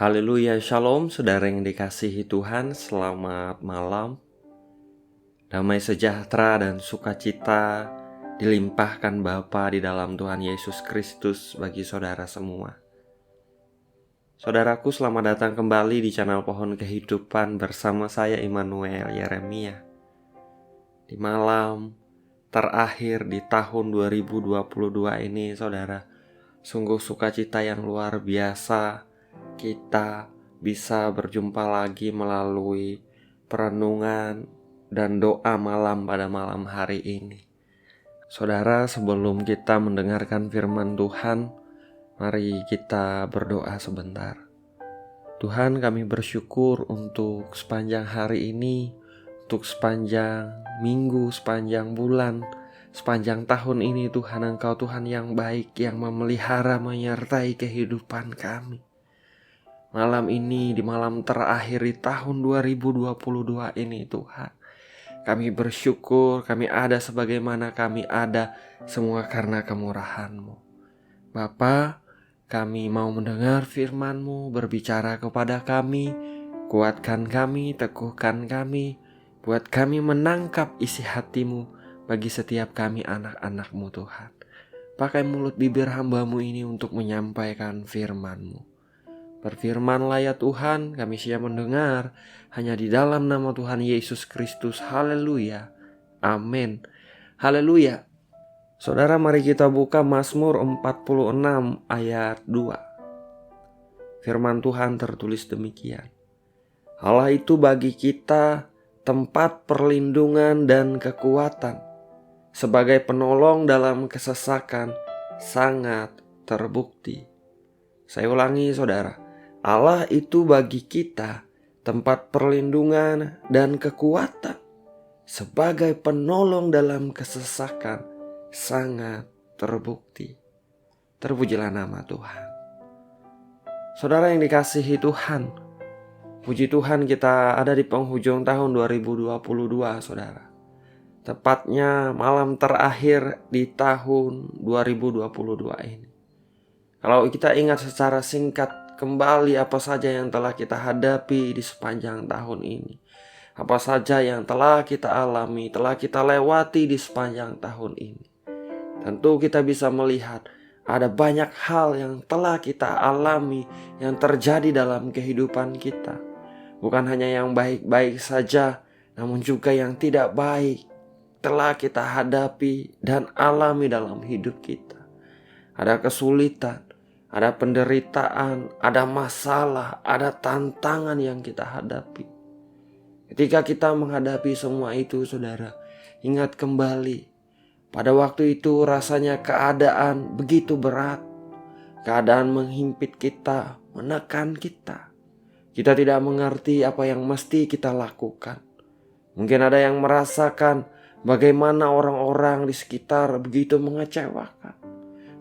Haleluya, shalom saudara yang dikasihi Tuhan, selamat malam. Damai sejahtera dan sukacita dilimpahkan Bapa di dalam Tuhan Yesus Kristus bagi saudara semua. Saudaraku, selamat datang kembali di channel Pohon Kehidupan bersama saya Immanuel Yeremia. Di malam terakhir di tahun 2022 ini, saudara, sungguh sukacita yang luar biasa kita bisa berjumpa lagi melalui perenungan dan doa malam pada malam hari ini. Saudara, sebelum kita mendengarkan firman Tuhan, mari kita berdoa sebentar. Tuhan, kami bersyukur untuk sepanjang hari ini, untuk sepanjang minggu, sepanjang bulan, sepanjang tahun ini. Tuhan, Engkau Tuhan yang baik, yang memelihara, menyertai kehidupan kami. Malam ini, di malam terakhir di tahun 2022 ini, Tuhan, kami bersyukur kami ada sebagaimana kami ada, semua karena kemurahan-Mu. Bapa, kami mau mendengar firman-Mu, berbicara kepada kami, kuatkan kami, teguhkan kami, buat kami menangkap isi hati-Mu bagi setiap kami anak-anak-Mu, Tuhan. Pakai mulut bibir hamba-Mu ini untuk menyampaikan firman-Mu. Berfirmanlah ya Tuhan, kami siap mendengar, hanya di dalam nama Tuhan Yesus Kristus. Haleluya, amin, haleluya. Saudara, mari kita buka Mazmur 46 ayat 2. Firman Tuhan tertulis demikian: Allah itu bagi kita tempat perlindungan dan kekuatan, sebagai penolong dalam kesesakan sangat terbukti. Saya ulangi, saudara. Allah itu bagi kita tempat perlindungan dan kekuatan, sebagai penolong dalam kesesakan sangat terbukti. Terpujilah nama Tuhan. Saudara yang dikasihi Tuhan, puji Tuhan kita ada di penghujung tahun 2022, saudara. Tepatnya malam terakhir di tahun 2022 ini. Kalau kita ingat secara singkat kembali apa saja yang telah kita hadapi di sepanjang tahun ini, apa saja yang telah kita alami, telah kita lewati di sepanjang tahun ini, tentu kita bisa melihat ada banyak hal yang telah kita alami, yang terjadi dalam kehidupan kita. Bukan hanya yang baik-baik saja, namun juga yang tidak baik telah kita hadapi dan alami dalam hidup kita. Ada kesulitan, ada penderitaan, ada masalah, ada tantangan yang kita hadapi. Ketika kita menghadapi semua itu, saudara, ingat kembali, pada waktu itu rasanya keadaan begitu berat. Keadaan menghimpit kita, menekan kita. Kita tidak mengerti apa yang mesti kita lakukan. Mungkin ada yang merasakan bagaimana orang-orang di sekitar begitu mengecewakan.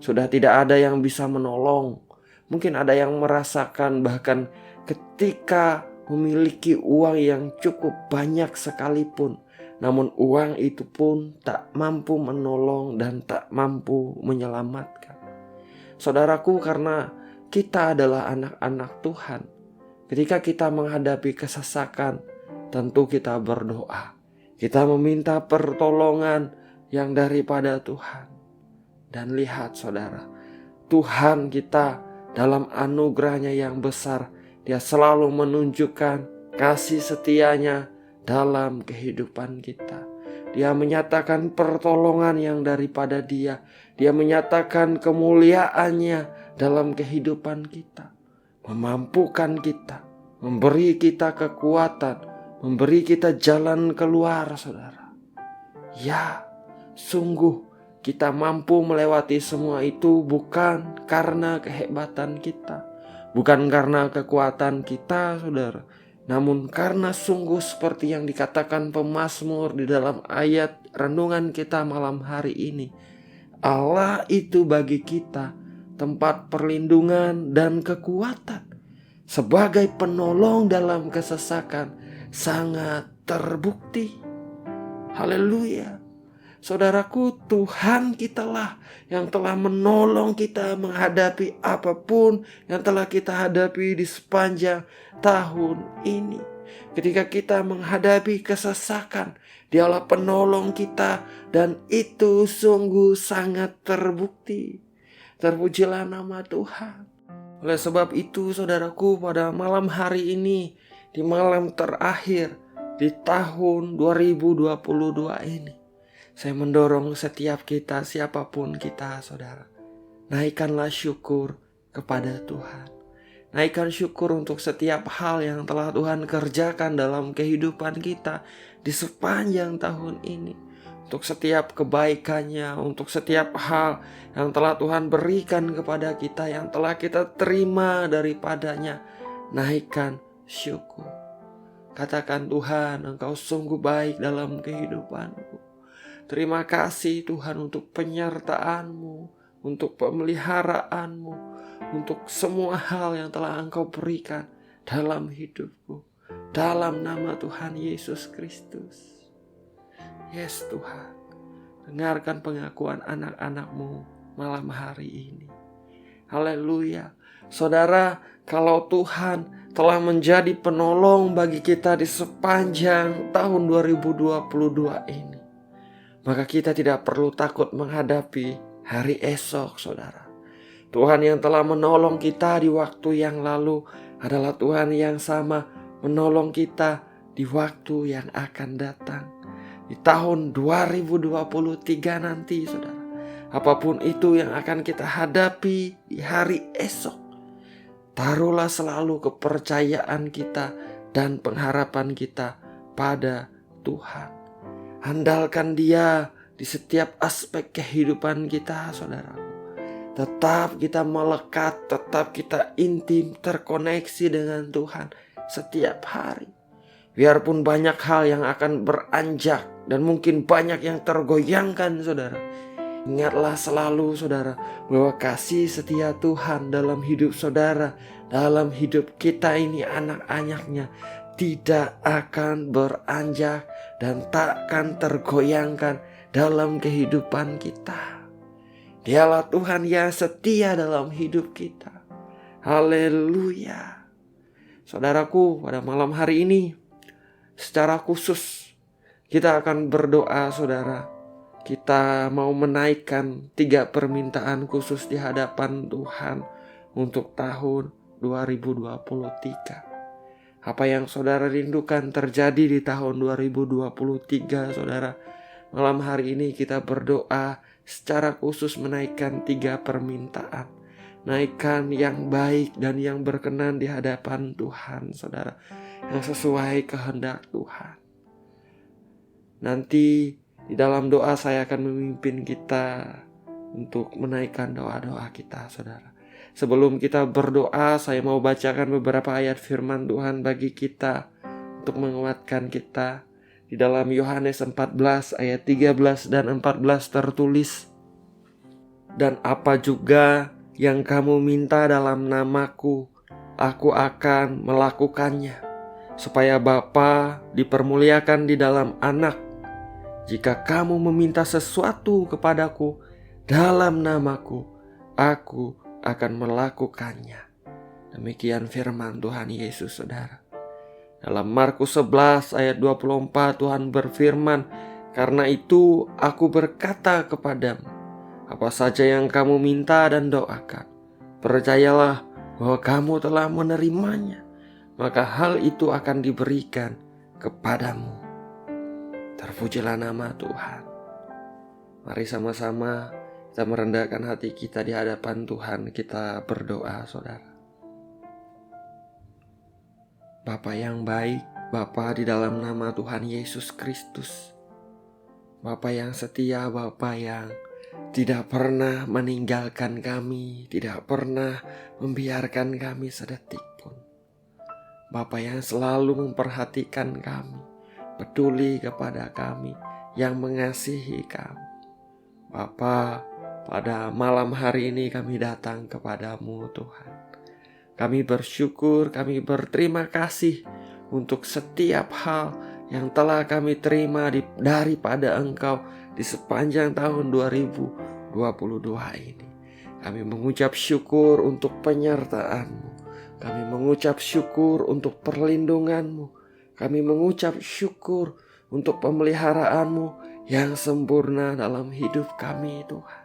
Sudah tidak ada yang bisa menolong. Mungkin ada yang merasakan bahkan ketika memiliki uang yang cukup banyak sekalipun, namun uang itu pun tak mampu menolong dan tak mampu menyelamatkan. Saudaraku, karena kita adalah anak-anak Tuhan, ketika kita menghadapi kesesakan, tentu kita berdoa. Kita meminta pertolongan yang daripada Tuhan. Dan lihat, saudara, Tuhan kita dalam anugerahnya yang besar, Dia selalu menunjukkan kasih setianya dalam kehidupan kita. Dia menyatakan pertolongan yang daripada Dia. Dia menyatakan kemuliaannya dalam kehidupan kita, memampukan kita, memberi kita kekuatan, memberi kita jalan keluar, saudara. Ya, sungguh kita mampu melewati semua itu bukan karena kehebatan kita, bukan karena kekuatan kita, saudara, namun karena sungguh seperti yang dikatakan pemazmur di dalam ayat renungan kita malam hari ini. Allah itu bagi kita tempat perlindungan dan kekuatan, sebagai penolong dalam kesesakan sangat terbukti. Haleluya. Saudaraku, Tuhan kitalah yang telah menolong kita menghadapi apapun yang telah kita hadapi di sepanjang tahun ini. Ketika kita menghadapi kesesakan, Dialah penolong kita, dan itu sungguh sangat terbukti. Terpujilah nama Tuhan. Oleh sebab itu, saudaraku, pada malam hari ini, di malam terakhir di tahun 2022 ini, saya mendorong setiap kita, siapapun kita, saudara, naikkanlah syukur kepada Tuhan. Naikkan syukur untuk setiap hal yang telah Tuhan kerjakan dalam kehidupan kita di sepanjang tahun ini. Untuk setiap kebaikannya, untuk setiap hal yang telah Tuhan berikan kepada kita, yang telah kita terima daripadanya. Naikkan syukur. Katakan, Tuhan, Engkau sungguh baik dalam kehidupanku. Terima kasih Tuhan untuk penyertaan-Mu, untuk pemeliharaanmu, untuk semua hal yang telah Engkau berikan dalam hidupku. Dalam nama Tuhan Yesus Kristus. Yes Tuhan, dengarkan pengakuan anak-anak-Mu malam hari ini. Haleluya. Saudara, kalau Tuhan telah menjadi penolong bagi kita di sepanjang tahun 2022 ini, maka kita tidak perlu takut menghadapi hari esok, saudara. Tuhan yang telah menolong kita di waktu yang lalu adalah Tuhan yang sama menolong kita di waktu yang akan datang. Di tahun 2023 nanti, saudara. Apapun itu yang akan kita hadapi di hari esok, taruhlah selalu kepercayaan kita dan pengharapan kita pada Tuhan. Andalkan Dia di setiap aspek kehidupan kita, saudaraku. Tetap kita melekat, tetap kita intim, terkoneksi dengan Tuhan setiap hari. Biarpun banyak hal yang akan beranjak dan mungkin banyak yang tergoyangkan, saudara. Ingatlah selalu, saudara, bahwa kasih setia Tuhan dalam hidup saudara, dalam hidup kita ini anak-anaknya, tidak akan beranjak dan takkan tergoyangkan dalam kehidupan kita. Dialah Tuhan yang setia dalam hidup kita. Haleluya. Saudaraku, pada malam hari ini secara khusus kita akan berdoa, saudara. Kita mau menaikkan 3 permintaan khusus di hadapan Tuhan untuk tahun 2023. Apa yang saudara rindukan terjadi di tahun 2023, saudara. Malam hari ini kita berdoa secara khusus menaikkan 3 permintaan. Naikkan yang baik dan yang berkenan di hadapan Tuhan, saudara. Yang sesuai kehendak Tuhan. Nanti di dalam doa saya akan memimpin kita untuk menaikkan doa-doa kita, saudara. Sebelum kita berdoa, saya mau bacakan beberapa ayat firman Tuhan bagi kita untuk menguatkan kita. Di dalam Yohanes 14 ayat 13 dan 14 tertulis, "Dan apa juga yang kamu minta dalam namaku, aku akan melakukannya, supaya Bapa dipermuliakan di dalam Anak. Jika kamu meminta sesuatu kepadaku dalam namaku, aku akan melakukannya." Demikian firman Tuhan Yesus, saudara. Dalam Markus 11 ayat 24 Tuhan berfirman, "Karena itu aku berkata kepadamu, apa saja yang kamu minta dan doakan, percayalah bahwa kamu telah menerimanya, maka hal itu akan diberikan kepadamu." Terpujilah nama Tuhan. Mari sama-sama kita merendahkan hati kita di hadapan Tuhan. Kita berdoa, saudara. Bapa yang baik, Bapa di dalam nama Tuhan Yesus Kristus. Bapa yang setia, Bapa yang tidak pernah meninggalkan kami, tidak pernah membiarkan kami sedetik pun. Bapa yang selalu memperhatikan kami, peduli kepada kami, yang mengasihi kami. Bapa, pada malam hari ini kami datang kepadamu, Tuhan. Kami bersyukur, kami berterima kasih untuk setiap hal yang telah kami terima daripada Engkau di sepanjang tahun 2022 ini. Kami mengucap syukur untuk penyertaan-Mu. Kami mengucap syukur untuk perlindungan-Mu. Kami mengucap syukur untuk pemeliharaan-Mu yang sempurna dalam hidup kami, Tuhan.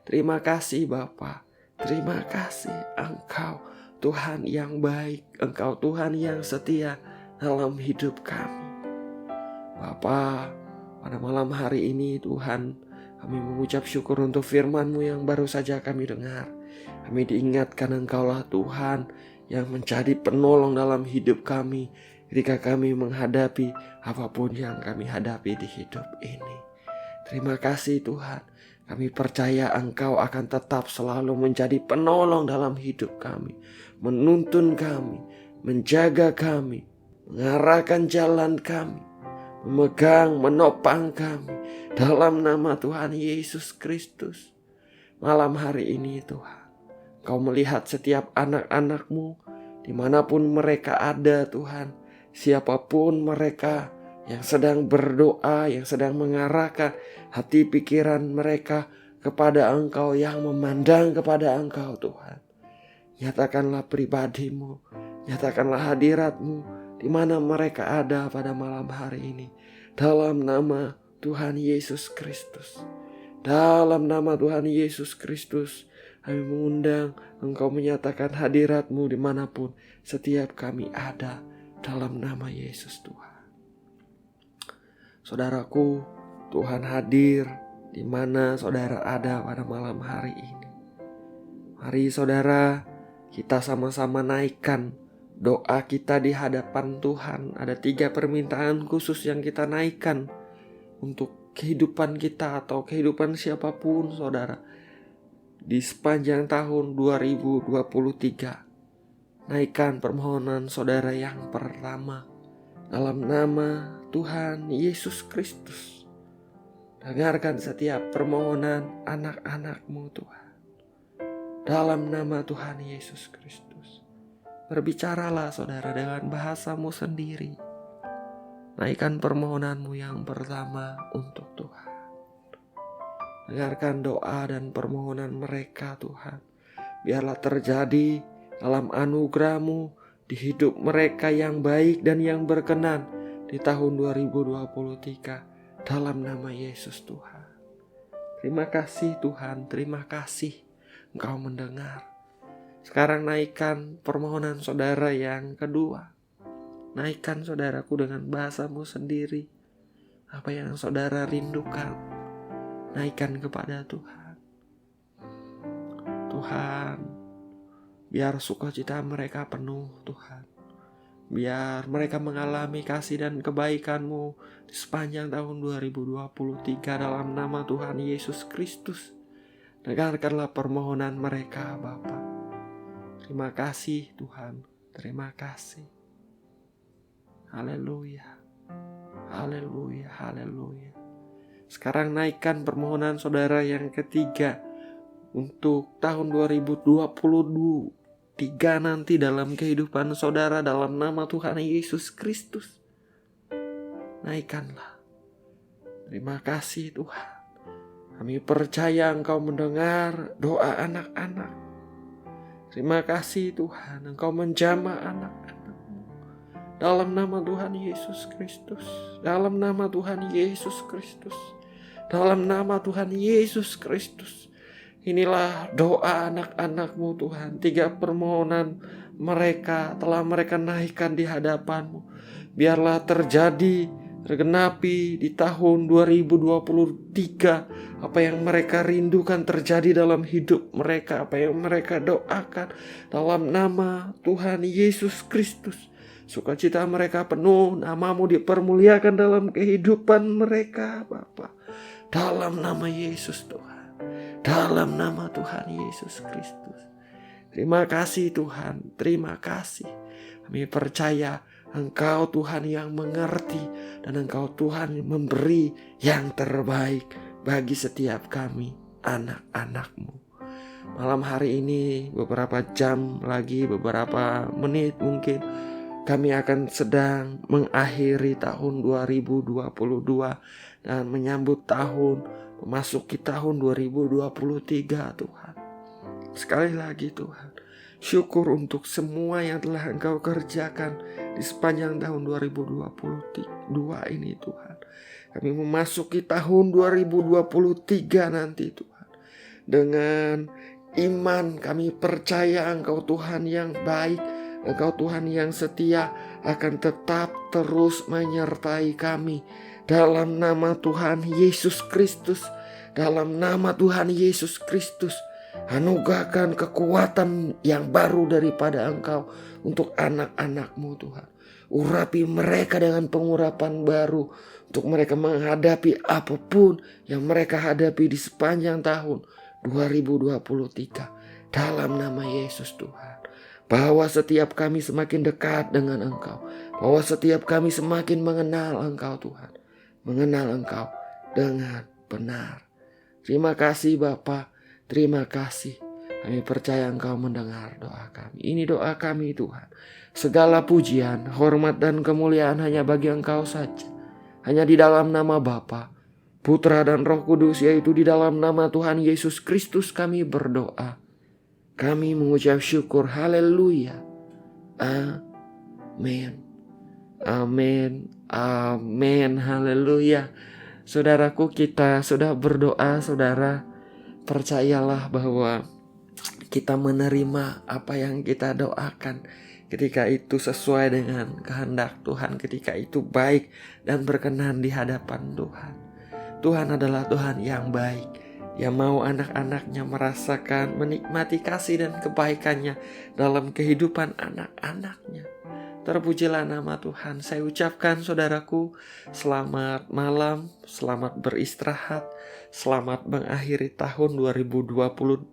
Terima kasih Bapa. Terima kasih Engkau Tuhan yang baik. Engkau Tuhan yang setia dalam hidup kami. Bapa, pada malam hari ini Tuhan, kami mengucap syukur untuk firman-Mu yang baru saja kami dengar. Kami diingatkan Engkaulah Tuhan yang menjadi penolong dalam hidup kami ketika kami menghadapi apapun yang kami hadapi di hidup ini. Terima kasih Tuhan. Kami percaya Engkau akan tetap selalu menjadi penolong dalam hidup kami, menuntun kami, menjaga kami, mengarahkan jalan kami, memegang, menopang kami dalam nama Tuhan Yesus Kristus. Malam hari ini Tuhan, Kau melihat setiap anak-anak-Mu dimanapun mereka ada Tuhan, siapapun mereka yang sedang berdoa, yang sedang mengarahkan hati pikiran mereka kepada Engkau, yang memandang kepada Engkau Tuhan. Nyatakanlah pribadi-Mu, nyatakanlah hadirat-Mu di mana mereka ada pada malam hari ini. Dalam nama Tuhan Yesus Kristus. Dalam nama Tuhan Yesus Kristus, kami mengundang Engkau menyatakan hadirat-Mu dimanapun setiap kami ada. Dalam nama Yesus Tuhan. Saudaraku, Tuhan hadir di mana saudara ada pada malam hari ini. Mari saudara, kita sama-sama naikkan doa kita di hadapan Tuhan. Ada 3 permintaan khusus yang kita naikkan untuk kehidupan kita atau kehidupan siapapun saudara di sepanjang tahun 2023. Naikkan permohonan saudara yang pertama dalam nama Tuhan Yesus Kristus. Dengarkan setiap permohonan anak-anak-Mu Tuhan. Dalam nama Tuhan Yesus Kristus. Berbicaralah saudara dengan bahasamu sendiri. Naikkan permohonan-Mu yang pertama untuk Tuhan. Dengarkan doa dan permohonan mereka Tuhan. Biarlah terjadi dalam anugerah-Mu di hidup mereka yang baik dan yang berkenan di tahun 2023 dalam nama Yesus Tuhan. Terima kasih Tuhan, terima kasih Engkau mendengar. Sekarang naikkan permohonan saudara yang kedua. Naikkan saudaraku dengan bahasamu sendiri. Apa yang saudara rindukan, naikkan kepada Tuhan. Tuhan, biar sukacita mereka penuh Tuhan. Biar mereka mengalami kasih dan kebaikan-Mu di sepanjang tahun 2023 dalam nama Tuhan Yesus Kristus. Dengarkanlah permohonan mereka Bapa. Terima kasih Tuhan, terima kasih. Haleluya, haleluya, haleluya. Sekarang naikkan permohonan saudara yang ketiga untuk tahun 2023 nanti dalam kehidupan saudara dalam nama Tuhan Yesus Kristus. Naikkanlah. Terima kasih Tuhan. Kami percaya Engkau mendengar doa anak-anak. Terima kasih Tuhan, Engkau menjamah anak-anak-Mu. Dalam nama Tuhan Yesus Kristus. Dalam nama Tuhan Yesus Kristus. Dalam nama Tuhan Yesus Kristus. Inilah doa anak-anak-Mu Tuhan. 3 permohonan mereka telah mereka naikkan di hadapan-Mu. Biarlah terjadi, tergenapi di tahun 2023. Apa yang mereka rindukan terjadi dalam hidup mereka. Apa yang mereka doakan dalam nama Tuhan Yesus Kristus. Sukacita mereka penuh, nama-Mu dipermuliakan dalam kehidupan mereka Bapa. Dalam nama Yesus Tuhan. Dalam nama Tuhan Yesus Kristus. Terima kasih Tuhan, terima kasih. Kami percaya Engkau Tuhan yang mengerti dan Engkau Tuhan yang memberi yang terbaik bagi setiap kami, anak-anak-Mu. Malam hari ini beberapa jam lagi, beberapa menit mungkin kami akan sedang mengakhiri tahun 2022 dan menyambut memasuki tahun 2023 Tuhan. Sekali lagi Tuhan, syukur untuk semua yang telah Engkau kerjakan di sepanjang tahun 2022 ini Tuhan. Kami memasuki tahun 2023 nanti Tuhan. Dengan iman kami percaya Engkau Tuhan yang baik, Engkau Tuhan yang setia akan tetap terus menyertai kami. Dalam nama Tuhan Yesus Kristus, dalam nama Tuhan Yesus Kristus, anugerahkan kekuatan yang baru daripada Engkau untuk anak-anak-Mu Tuhan. Urapi mereka dengan pengurapan baru untuk mereka menghadapi apapun yang mereka hadapi di sepanjang tahun 2023. Dalam nama Yesus Tuhan. Bahwa setiap kami semakin dekat dengan Engkau. Bahwa setiap kami semakin mengenal Engkau Tuhan. Mengenal Engkau dengan benar. Terima kasih Bapa. Terima kasih. Kami percaya Engkau mendengar doa kami. Ini doa kami Tuhan. Segala pujian, hormat dan kemuliaan hanya bagi Engkau saja. Hanya di dalam nama Bapa, Putra dan Roh Kudus, yaitu di dalam nama Tuhan Yesus Kristus kami berdoa. Kami mengucap syukur. Haleluya. Amin. Amin. Amin. Haleluya. Saudaraku, kita sudah berdoa, saudara. Percayalah bahwa kita menerima apa yang kita doakan. Ketika itu sesuai dengan kehendak Tuhan. Ketika itu baik dan berkenan di hadapan Tuhan. Tuhan adalah Tuhan yang baik. Yang mau anak-anaknya merasakan, menikmati kasih dan kebaikannya dalam kehidupan anak-anaknya. Terpujilah nama Tuhan. Saya ucapkan saudaraku, selamat malam, selamat beristirahat, selamat mengakhiri tahun 2022,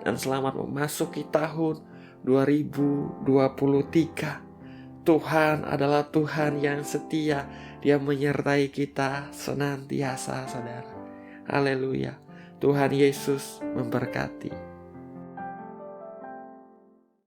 dan selamat memasuki tahun 2023. Tuhan adalah Tuhan yang setia. Dia menyertai kita senantiasa, saudara. Haleluya. Tuhan Yesus memberkati.